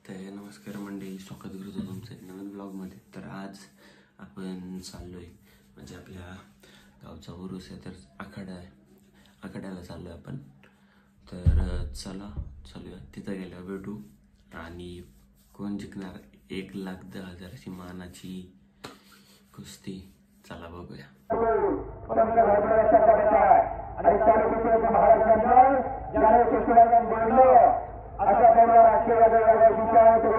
तर नमस्कार मंडळी, स्वागत करतो तुमचं एक नवीन ब्लॉगमध्ये. तर आज आपण चाललो आहे, म्हणजे आपल्या गावचा उरूस आहे, तर आखाड्याला चाललो आहे आपण. तर चालूया. तिथं गेल्यावर भेटू. आणि कोण जिंकणार 1,10,000ची मानाची कुस्ती, चला बघूया. अशा प्रकारे राष्ट्रीय माझ्यासाठी 500 आपल्या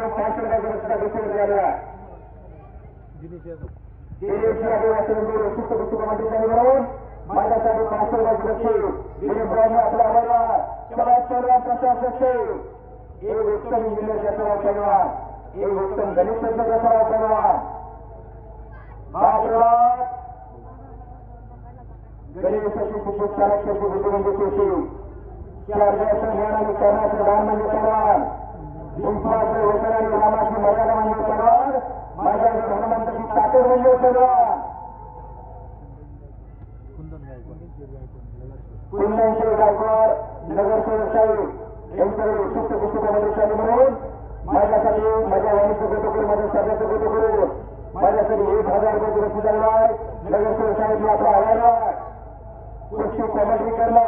प्रशासक एक उत्तम इंजिनियर जसराव पहलवान, एक उत्तम गणित तज्ञ जसराव पहलवान, गणेशाची शिक्षक चालकाची बुद्धिमंत केशी, चार्जाचं ज्ञान आणि कर्णाचं दान म्हणजे पहलवान, भीष्माचं वचन आणि रामाची मर्यादा म्हणजे पहलवान, माझ्या हनुमंताची ताकद म्हणजे पहलवान. कुंदनशे गायकवाड नगरसेवक साहेब यांच्याकडे विशिष्ट पुस्तकामध्ये चालू म्हणून माझ्यासाठी, माझ्या वाणीचं गोटो करून, माझ्या सध्याचं गोटो करून माझ्यासाठी 1,000 रुपये रक्कम झालेला आहे. नगरसेवक साहेब आपला हवाला कुस्ती कॉमेंट्री करणं,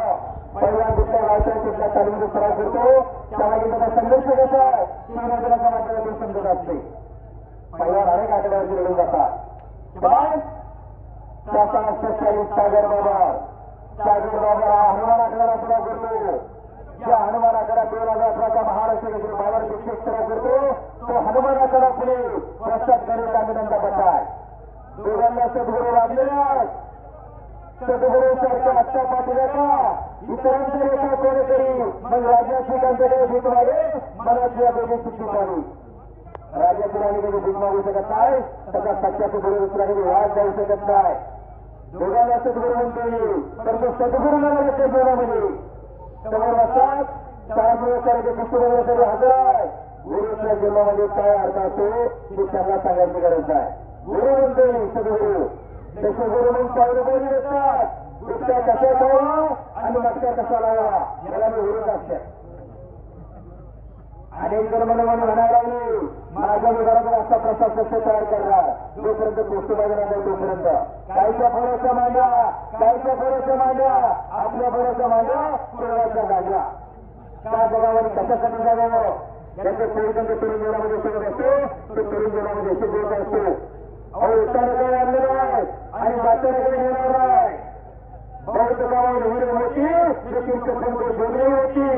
पहिला दुसऱ्या गावच्या कुठल्या चालूमध्ये सराव करतो. त्याला संघर्ष कसा आहे ती नजराचा मात्र तो समजत असते. पहिला अनेक आकड्यावरती रडून जातात. सागर बाबा हनुमान आकड्याला सराव करतो. ज्या हनुमान आकडा 2018चा महाराष्ट्र केसरी बाजार शिक्षक सराव करतो, तो हनुमान आकडा पुढे प्रसाद गणेश अभिनंदा बसाय. दोघांना सद्गुरू लागलेला सद्गुरू सारखा आत्ता पाठवला इतरांचा रेखा कोणीतरी मग राजाची कांतडे शिकवावे, मनाची अपेक्षा शिकवावी. राजाची राणी कधी भीक मागू शकत नाही, त्याचा सत्याचं गुरु दुसरा कधी वाद जाऊ शकत नाही. दोघांना सद्गुरू म्हणतो, तर तो सद्गुरू लागला त्या जीवनामध्ये समोर असतात. त्यामुळे पुस्तकामध्ये हजर आहे. गुरुच्या जीवनामध्ये काय अर्थ असतो ते त्यांना सांगायची गरज आहे. गुरु म्हणतो सद्गुरू, तसे गुरु म्हणून पावलं बोलली असतात. गुटका कसा खावा आणि मटका कसा लावा याला मी विरोध असते. अनेक जण म्हणून म्हणायला लागले, माझ्या विभागात असा प्रसाद कसे तयार करणार, जोपर्यंत गोष्टी माझ्या नाही तोपर्यंत काहीच्या भरोसा मांडा, काहीच्या भरोसा मांडा, आपल्या भरोसा मांडा, पूर्वाच्या गाडला का जगावर कशासाठी जागावं. ज्यांच्या पोलिसांच्या तरुण जीवनामध्ये सगळं असतो तो तरुण जीवनामध्ये शिकवत असतो. अहो उत्साहाने काही आणलेलं आहे आणि बाच्याने काही येणार नाही. बौद्ध गावावर हिर होती, जोडली होती.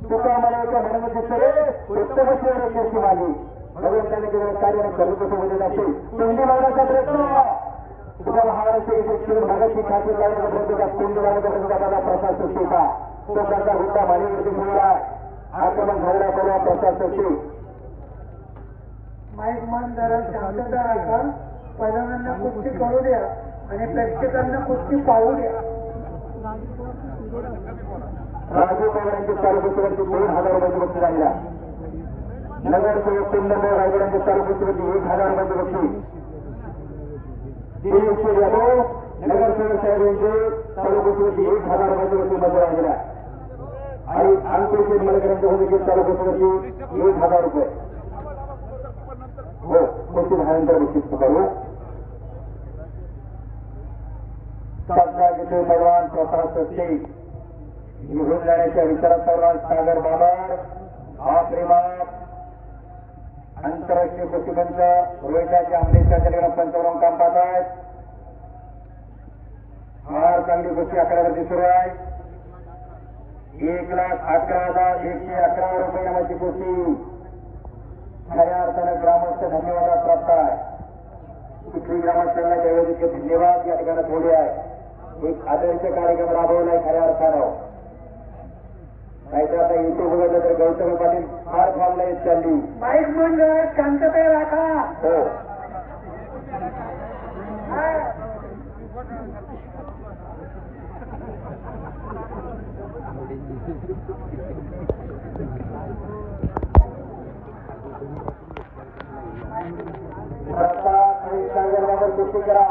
तुका म्हणायच्या म्हणण्याची सरे उत्तमच शेती माली भगवंताने केलेलं कार्य कर्मसोबत असेल. तोंडी लावण्याचा प्रयत्न तुका महाराष्ट्र भागाची खात्री लावण्याचा प्रयत्न, तोंडी लावण्याचा प्रयत्न प्रसाद सचिवचा तो त्यांचा हुद्दा मानेवरती मिळाला. आक्रमण झालेला परवा प्रसाद सचिव माईक मन जरा शांतता राखा. पहिल्यांदा कुस्ती करू द्या आणि प्रेक्षकांना कुस्ती पाहू द्या. राजू पवार यांच्या चालू पुस्तकाची 2,000 रुपयाची बक्षीस झालेला. नगरसेवक कुंदनराव रायगड यांच्या चालू पुस्तकाची 1,000 रुपयाची बक्षीस. दिलीप यादव नगरसेवक साहेब यांचे चालू पुस्तकाची 1,000 रुपयाची बक्षीस मंजूर झालेला. आणि अंकुश मलकर यांच्या होते चालू पुस्तकाची 1,000 रुपये. हो, कुस्ती झाल्यानंतर बक्षीस करू. पैलवान प्रसाद सच्चे निघून जाण्याच्या विचारात पैलवान सागर बाबा हा प्रेमात आंतरराष्ट्रीय कुस्तीपंच रोहिताच्या अमृतच्या पंचावन्न काम पाहत आहेत. फार चांगली कुस्ती आकड्यावरती सुरू आहे. 1,11,111 रुपये नामाची कुस्ती खऱ्या अर्थानं ग्रामस्थ धन्यवादात प्राप्त आहे. कुठली ग्रामस्थांना त्यावेळी धन्यवाद या ठिकाणी थोडे आहे. एक आदर्श कार्यक्रम राबवला आहे खऱ्या अर्थानं. नाहीतर आता इथे बघितलं तर गौतम पाटील फार थांबला येत चालली. माईक मंडळ शांतता राखा. हो, सागरबाबर कुस्ती करा.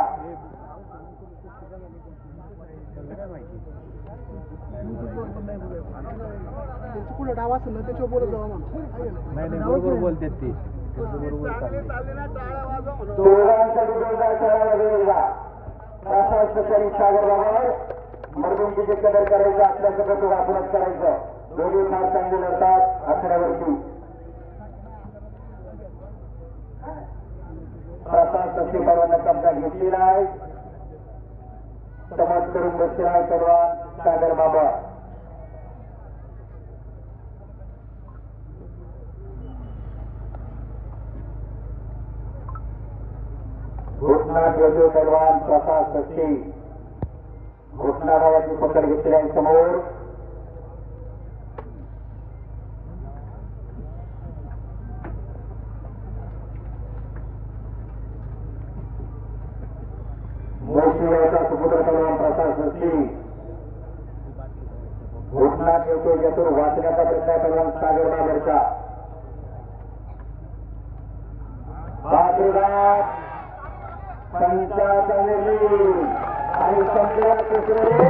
त्यांची पुढे डाव असेल ना त्याच्यावर बोलत जावा म्हणून नाही बरोबर बोलतात ती बरोबर चालते दोघांसाठी जोरदार खेळायला वेळ द्या. प्रशासनाची सागर बाबा मर्दुंकीची कदर करायचं आपल्याचं कौतुक आपणच करायचं. दोन्ही नाव चांगले लढतात आखाड्यावरती. प्रशासनाची परवाना कब्जा घेतलेला आहे. समाज करून बसलेला आहे परवा सागर बाबा. घोषणा घेतो पैलवान प्रसाद सस्ती. घोषणा नावाची पकड घेतलेली आहे समोर. मोशीगावचा सुपुत्र पैलवान प्रसाद सस्ती. घोषणा घेतो यातून वाचण्याचा प्रयत्न आहे पैलवान सागर बाबरचा. बाजूदार संचाचा निर्णय आणि संजय तिसरे